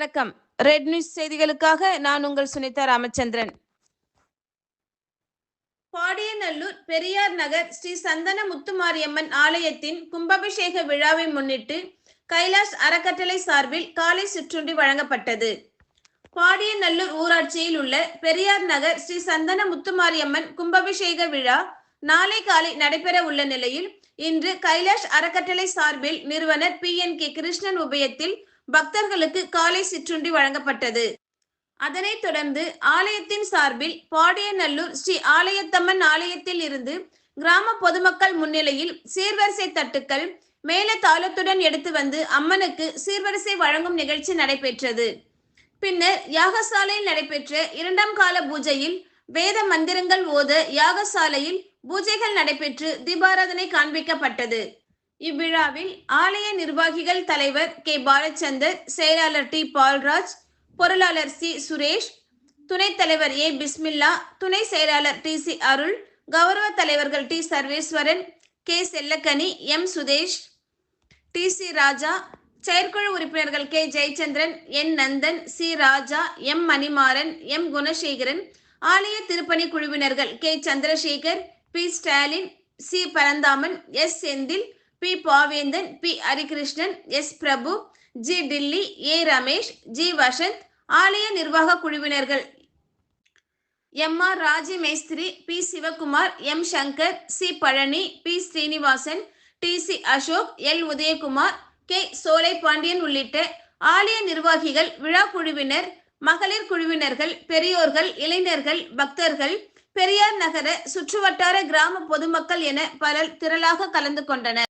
வணக்கம். Red news செய்திகளுக்காக நான் உங்கள் சுனிதா ராமச்சந்திரன். பாடியநல்லூர் பெரியார் நகர் ஸ்ரீ சந்தன முத்துமாரியம்மன் ஆலயத்தின் கும்பாபிஷேக விழாவை முன்னிட்டு கைலாஷ் அறக்கட்டளை சார்பில் காலை சிற்றுண்டி வழங்கப்பட்டது. பாடியநல்லூர் ஊராட்சியில் உள்ள பெரியார் நகர் ஸ்ரீ சந்தன முத்துமாரியம்மன் கும்பாபிஷேக விழா நாளை காலை நடைபெற உள்ள நிலையில் இன்று கைலாஷ் அறக்கட்டளை சார்பில் நிறுவனர் PNK கிருஷ்ணன் உபயத்தில் பக்தர்களுக்கு காலை சிற்றுண்டி வழங்கப்பட்டது. அதனைத் தொடர்ந்து ஆலயத்தின் சார்பில் பாடியநல்லூர் ஸ்ரீ ஆலயத்தம்மன் ஆலயத்தில் இருந்து கிராம பொதுமக்கள் முன்னிலையில் சீர்வரிசை தட்டுக்கள் மேல தாளத்துடன் எடுத்து வந்து அம்மனுக்கு சீர்வரிசை வழங்கும் நிகழ்ச்சி நடைபெற்றது. பின்னர் யாகசாலையில் நடைபெற்ற 2ஆம் கால பூஜையில் வேத மந்திரங்கள் ஓத யாகசாலையில் பூஜைகள் நடைபெற்று தீபாராதனை காண்பிக்கப்பட்டது. இவ்விழாவில் ஆலய நிர்வாகிகள் தலைவர் K பாலச்சந்தர், செயலாளர் T பால்ராஜ், பொருளாளர் C சுரேஷ், துணைத் தலைவர் A பிஸ்மில்லா, துணை செயலாளர் TC அருள், கௌரவ தலைவர்கள் T சர்வேஸ்வரன், K Chellakani, M Sudesh, TC ராஜா, செயற்குழு உறுப்பினர்கள் K Jayachandran, N Nandan, C ராஜா, M மணிமாறன், M குணசேகரன், ஆலய திருப்பணி குழுவினர்கள் K Chandrasekhar, P Stalin, C Paranthaman, S Senthil, P Pavendhan, P Harikrishnan, S Prabhu, G Delhi, A Ramesh, G Vasanth, ஆலய நிர்வாக குழுவினர்கள் MR ராஜி மேஸ்திரி, P Sivakumar, M Shankar, C Palani, P Srinivasan, TC Ashok, L Udhayakumar, K சோலை பாண்டியன் உள்ளிட்ட ஆலய நிர்வாகிகள், விழா குழுவினர், மகளிர் குழுவினர்கள், பெரியோர்கள், இளைஞர்கள், பக்தர்கள், பெரியார் நகர சுற்றுவட்டார கிராம பொதுமக்கள் என பலர் திரளாக கலந்து கொண்டனர்.